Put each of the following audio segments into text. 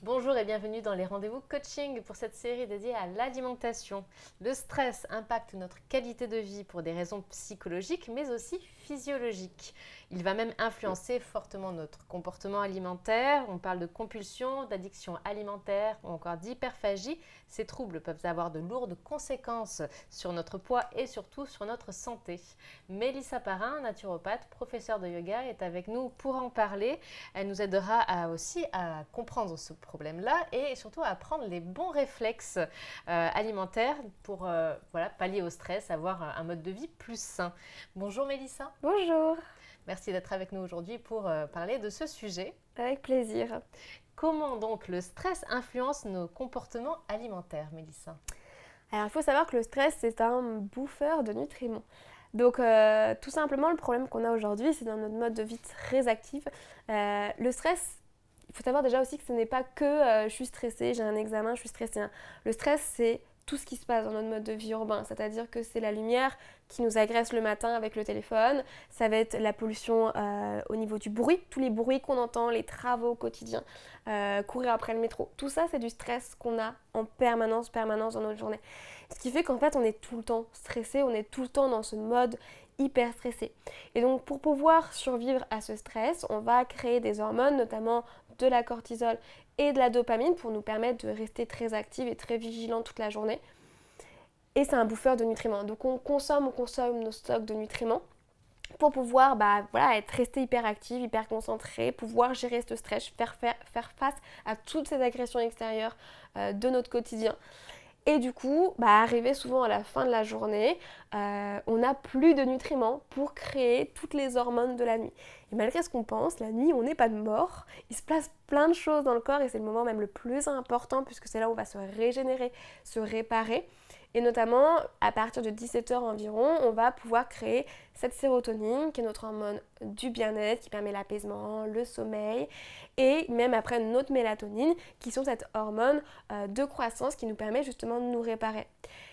Bonjour et bienvenue dans les rendez-vous coaching pour cette série dédiée à l'alimentation. Le stress impacte notre qualité de vie pour des raisons psychologiques mais aussi physiologiques. Il va même influencer fortement notre comportement alimentaire. On parle de compulsion, d'addiction alimentaire ou encore d'hyperphagie. Ces troubles peuvent avoir de lourdes conséquences sur notre poids et surtout sur notre santé. Mélissa Parrain, naturopathe, professeure de yoga, est avec nous pour en parler. Elle nous aidera aussi à comprendre ce problème-là et surtout à prendre les bons réflexes alimentaires pour pallier au stress, avoir un mode de vie plus sain. Bonjour Mélissa. Bonjour, Merci d'être avec nous aujourd'hui pour parler de ce sujet. avec plaisir. Comment donc le stress influence nos comportements alimentaires, Mélissa? Alors il faut savoir que le stress c'est un bouffeur de nutriments. Donc tout simplement le problème qu'on a aujourd'hui c'est dans notre mode de vie très actif. Le stress, il faut savoir déjà aussi que ce n'est pas que je suis stressée, j'ai un examen, je suis stressée. Le stress c'est tout ce qui se passe dans notre mode de vie urbain, c'est-à-dire que c'est la lumière qui nous agresse le matin avec le téléphone, ça va être la pollution au niveau du bruit, tous les bruits qu'on entend, les travaux quotidiens, courir après le métro, tout ça c'est du stress qu'on a en permanence dans notre journée. Ce qui fait qu'en fait on est tout le temps stressé, on est tout le temps dans ce mode hyper stressé. Et donc pour pouvoir survivre à ce stress, on va créer des hormones, notamment de la cortisol et de la dopamine pour nous permettre de rester très active et très vigilant toute la journée. Et c'est un bouffeur de nutriments. Donc on consomme nos stocks de nutriments pour pouvoir rester hyper active, hyper concentré, pouvoir gérer ce stress, faire face à toutes ces agressions extérieures de notre quotidien. Et du coup, arrivé souvent à la fin de la journée, on n'a plus de nutriments pour créer toutes les hormones de la nuit. Et malgré ce qu'on pense, la nuit, on n'est pas de mort. Il se passe plein de choses dans le corps et c'est le moment même le plus important puisque c'est là où on va se régénérer, se réparer. Et notamment, à partir de 17h environ, on va pouvoir créer cette sérotonine qui est notre hormone du bien-être, qui permet l'apaisement, le sommeil, et même après notre mélatonine, qui sont cette hormone de croissance qui nous permet justement de nous réparer.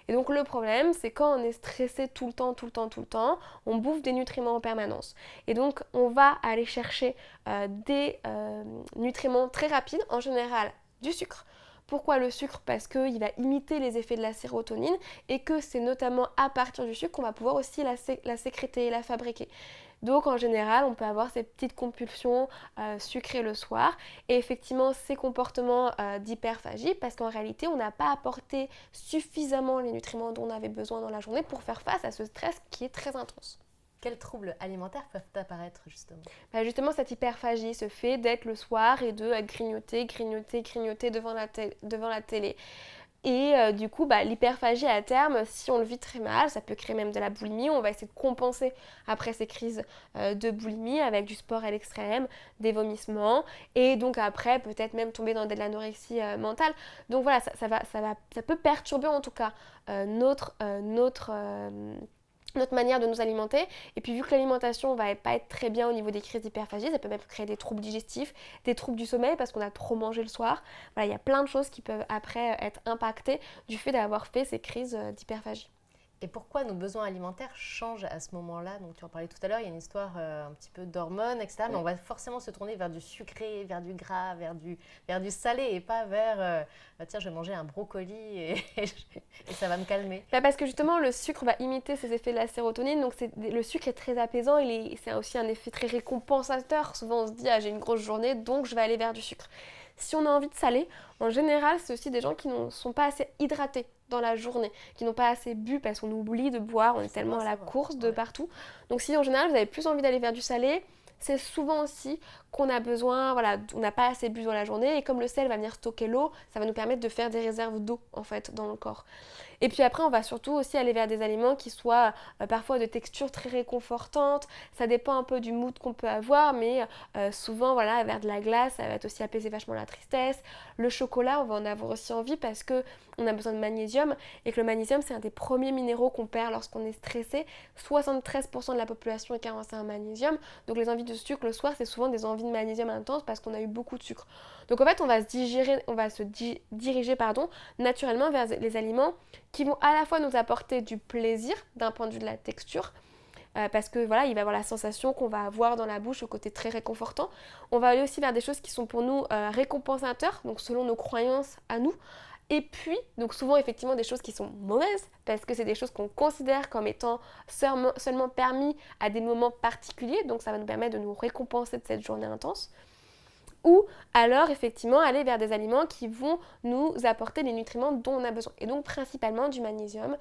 Et donc le problème, c'est quand on est stressé tout le temps, on bouffe des nutriments en permanence. Et donc on va aller chercher des nutriments très rapides, en général du sucre. Pourquoi le sucre? Parce qu'il va imiter les effets de la sérotonine et que c'est notamment à partir du sucre qu'on va pouvoir aussi la sécréter et la fabriquer. Donc en général, on peut avoir ces petites compulsions sucrées le soir et effectivement ces comportements d'hyperphagie parce qu'en réalité, on n'a pas apporté suffisamment les nutriments dont on avait besoin dans la journée pour faire face à ce stress qui est très intense. Quels troubles alimentaires peuvent apparaître justement? Justement, cette hyperphagie, ce fait d'être le soir et de grignoter devant la télé. Et du coup, l'hyperphagie à terme, si on le vit très mal, ça peut créer même de la boulimie. On va essayer de compenser après ces crises de boulimie avec du sport à l'extrême, des vomissements, et donc après peut-être même tomber dans de l'anorexie mentale. Donc voilà, ça peut perturber en tout cas notre manière de nous alimenter. Et puis vu que l'alimentation va pas être très bien au niveau des crises d'hyperphagie, ça peut même créer des troubles digestifs, des troubles du sommeil parce qu'on a trop mangé le soir. Voilà, il y a plein de choses qui peuvent après être impactées du fait d'avoir fait ces crises d'hyperphagie. Et pourquoi nos besoins alimentaires changent à ce moment-là? Donc tu en parlais tout à l'heure, il y a une histoire un petit peu d'hormones, etc. Mais on va forcément se tourner vers du sucré, vers du gras, vers du salé et pas vers tiens, je vais manger un brocoli et ça va me calmer. Parce que justement le sucre va imiter ces effets de la sérotonine, donc le sucre est très apaisant, c'est aussi un effet très récompensateur. Souvent on se dit j'ai une grosse journée donc je vais aller vers du sucre. Si on a envie de saler, en général, c'est aussi des gens qui ne sont pas assez hydratés dans la journée, qui n'ont pas assez bu parce qu'on oublie de boire, on est tellement à la course de partout. Donc si en général vous avez plus envie d'aller vers du salé, c'est souvent aussi qu'on a besoin, on n'a pas assez bu dans la journée et comme le sel va venir stocker l'eau, ça va nous permettre de faire des réserves d'eau en fait dans le corps. Et puis après, on va surtout aussi aller vers des aliments qui soient parfois de texture très réconfortante. Ça dépend un peu du mood qu'on peut avoir, mais souvent, vers de la glace, ça va aussi apaiser vachement la tristesse. Le chocolat, on va en avoir aussi envie parce qu'on a besoin de magnésium et que le magnésium, c'est un des premiers minéraux qu'on perd lorsqu'on est stressé. 73% de la population est carencée en magnésium. Donc les envies de sucre le soir, c'est souvent des envies de magnésium intenses parce qu'on a eu beaucoup de sucre. Donc en fait, on va se diriger naturellement vers les aliments qui vont à la fois nous apporter du plaisir d'un point de vue de la texture, parce que voilà, il va avoir la sensation qu'on va avoir dans la bouche, le côté très réconfortant. On va aller aussi vers des choses qui sont pour nous récompensateurs, donc selon nos croyances à nous. Et puis, donc souvent effectivement des choses qui sont mauvaises, parce que c'est des choses qu'on considère comme étant seulement permis à des moments particuliers, donc ça va nous permettre de nous récompenser de cette journée intense. Ou alors effectivement aller vers des aliments qui vont nous apporter les nutriments dont on a besoin. Et donc principalement du magnésium.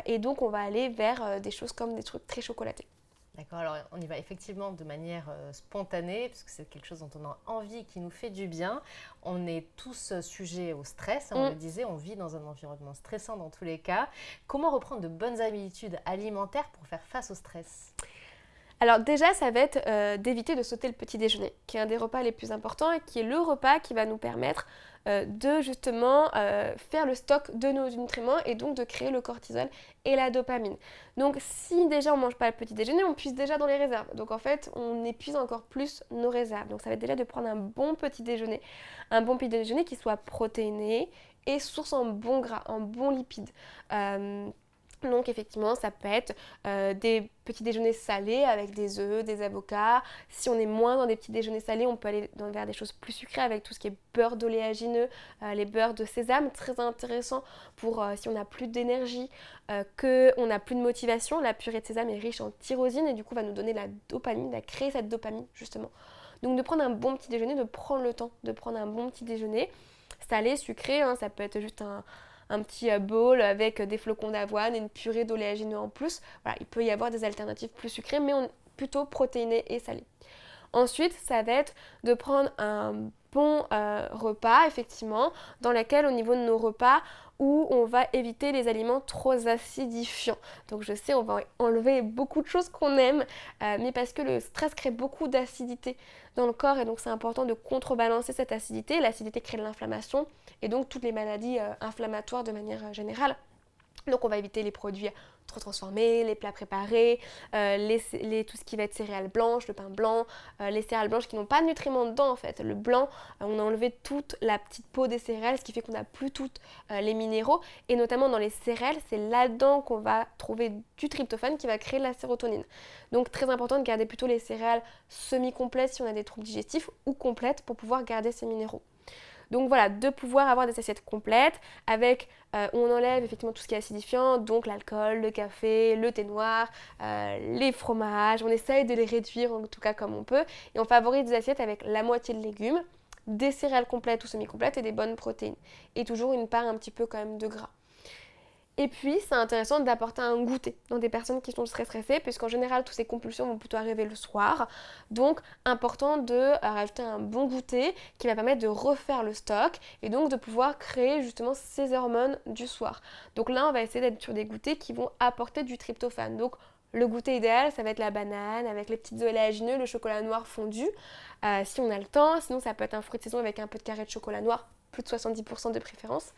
Et donc on va aller vers des choses comme des trucs très chocolatés. D'accord, alors on y va effectivement de manière spontanée, puisque c'est quelque chose dont on a envie et qui nous fait du bien. On est tous sujets au stress, on le disait, on vit dans un environnement stressant dans tous les cas. Comment reprendre de bonnes habitudes alimentaires pour faire face au stress ? Alors déjà, ça va être d'éviter de sauter le petit déjeuner, qui est un des repas les plus importants et qui est le repas qui va nous permettre de justement faire le stock de nos nutriments et donc de créer le cortisol et la dopamine. Donc si déjà on ne mange pas le petit déjeuner, on puise déjà dans les réserves. Donc en fait, on épuise encore plus nos réserves. Donc ça va être déjà de prendre un bon petit déjeuner qui soit protéiné et source en bons gras, en bons lipides. Donc effectivement, ça peut être des petits déjeuners salés avec des œufs, des avocats. Si on est moins dans des petits déjeuners salés, on peut aller vers des choses plus sucrées avec tout ce qui est beurre d'oléagineux, les beurres de sésame, très intéressant pour si on n'a plus d'énergie, qu'on n'a plus de motivation. La purée de sésame est riche en tyrosine et du coup va nous donner la dopamine, va créer cette dopamine justement. Donc de prendre un bon petit déjeuner, de prendre le temps de prendre un bon petit déjeuner, salé, sucré, ça peut être juste un petit bowl avec des flocons d'avoine et une purée d'oléagineux en plus. Voilà, il peut y avoir des alternatives plus sucrées, mais plutôt protéinées et salées. Ensuite, ça va être de prendre un bon repas, effectivement, dans lequel, au niveau de nos repas, où on va éviter les aliments trop acidifiants. Donc je sais, on va enlever beaucoup de choses qu'on aime, mais parce que le stress crée beaucoup d'acidité dans le corps et donc c'est important de contrebalancer cette acidité. L'acidité crée de l'inflammation et donc toutes les maladies inflammatoires de manière générale. Donc on va éviter les produits trop transformés, les plats préparés, tout ce qui va être céréales blanches, le pain blanc, les céréales blanches qui n'ont pas de nutriments dedans en fait. Le blanc, on a enlevé toute la petite peau des céréales, ce qui fait qu'on n'a plus tous les minéraux. Et notamment dans les céréales, c'est là-dedans qu'on va trouver du tryptophane qui va créer de la sérotonine. Donc très important de garder plutôt les céréales semi-complètes si on a des troubles digestifs ou complètes pour pouvoir garder ces minéraux. Donc voilà, de pouvoir avoir des assiettes complètes avec où on enlève effectivement tout ce qui est acidifiant, donc l'alcool, le café, le thé noir, les fromages. On essaye de les réduire en tout cas comme on peut et on favorise des assiettes avec la moitié de légumes, des céréales complètes ou semi-complètes et des bonnes protéines. Et toujours une part un petit peu quand même de gras. Et puis, c'est intéressant d'apporter un goûter dans des personnes qui sont très stressées, puisqu'en général, toutes ces compulsions vont plutôt arriver le soir. Donc, important de rajouter un bon goûter qui va permettre de refaire le stock et donc de pouvoir créer justement ces hormones du soir. Donc là, on va essayer d'être sur des goûters qui vont apporter du tryptophane. Donc, le goûter idéal, ça va être la banane avec les petites oléagineux, le chocolat noir fondu, si on a le temps. Sinon, ça peut être un fruit de saison avec un peu de carré de chocolat noir, plus de 70% de préférence.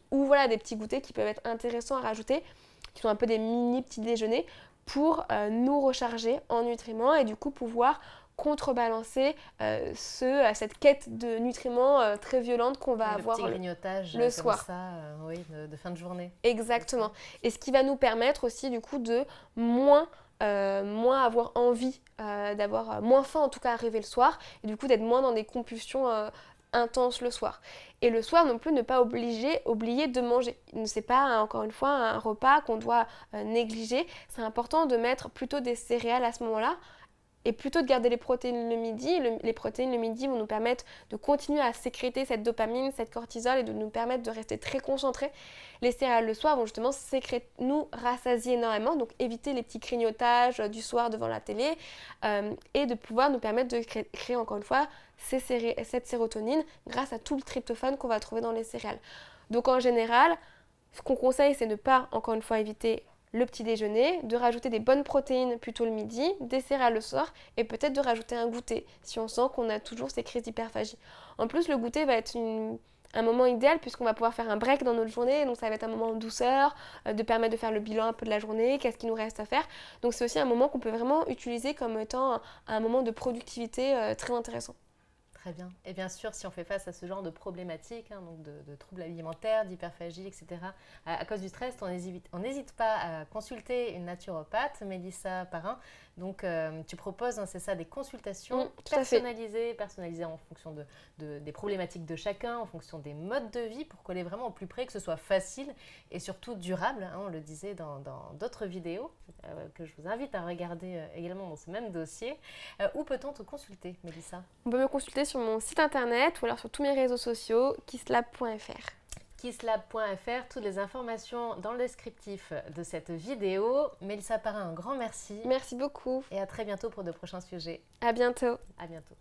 Ou voilà des petits goûters qui peuvent être intéressants à rajouter, qui sont un peu des mini petits déjeuners pour nous recharger en nutriments et du coup pouvoir contrebalancer cette quête de nutriments très violente qu'on va avoir le soir. Ça, oui, de fin de journée. Exactement. Et ce qui va nous permettre aussi du coup de moins avoir envie, d'avoir moins faim en tout cas à arriver le soir et du coup d'être moins dans des compulsions intense le soir. Et le soir non plus, ne pas oublier de manger. C'est pas, encore une fois, un repas qu'on doit négliger. C'est important de mettre plutôt des céréales à ce moment-là et plutôt de garder les protéines le midi. Les protéines le midi vont nous permettre de continuer à sécréter cette dopamine, cette cortisol et de nous permettre de rester très concentrés. Les céréales le soir vont justement nous rassasier énormément, donc éviter les petits grignotages du soir devant la télé et de pouvoir nous permettre de créer encore une fois cette sérotonine grâce à tout le tryptophane qu'on va trouver dans les céréales. Donc en général, ce qu'on conseille, c'est de ne pas, encore une fois, éviter le petit déjeuner, de rajouter des bonnes protéines plutôt le midi, des céréales le soir et peut-être de rajouter un goûter si on sent qu'on a toujours ces crises d'hyperphagie. En plus, le goûter va être un moment idéal puisqu'on va pouvoir faire un break dans notre journée, donc ça va être un moment de douceur, de permettre de faire le bilan un peu de la journée, qu'est-ce qui nous reste à faire. Donc c'est aussi un moment qu'on peut vraiment utiliser comme étant un moment de productivité très intéressant. Très bien. Et bien sûr, si on fait face à ce genre de problématiques, donc de troubles alimentaires, d'hyperphagie, etc., à cause du stress, on n'hésite pas à consulter une naturopathe, Mélissa Parrain. Donc, tu proposes, c'est ça, des consultations personnalisées en fonction des problématiques de chacun, en fonction des modes de vie, pour coller vraiment au plus près, que ce soit facile et surtout durable. On le disait dans d'autres vidéos que je vous invite à regarder également dans ce même dossier. Où peut-on te consulter, Mélissa ? On peut me consulter sur mon site internet ou alors sur tous mes réseaux sociaux, kisslab.fr. kisslab.fr, toutes les informations dans le descriptif de cette vidéo. Mélissa Parrain, un grand merci. Merci beaucoup. Et à très bientôt pour de prochains sujets. À bientôt. À bientôt.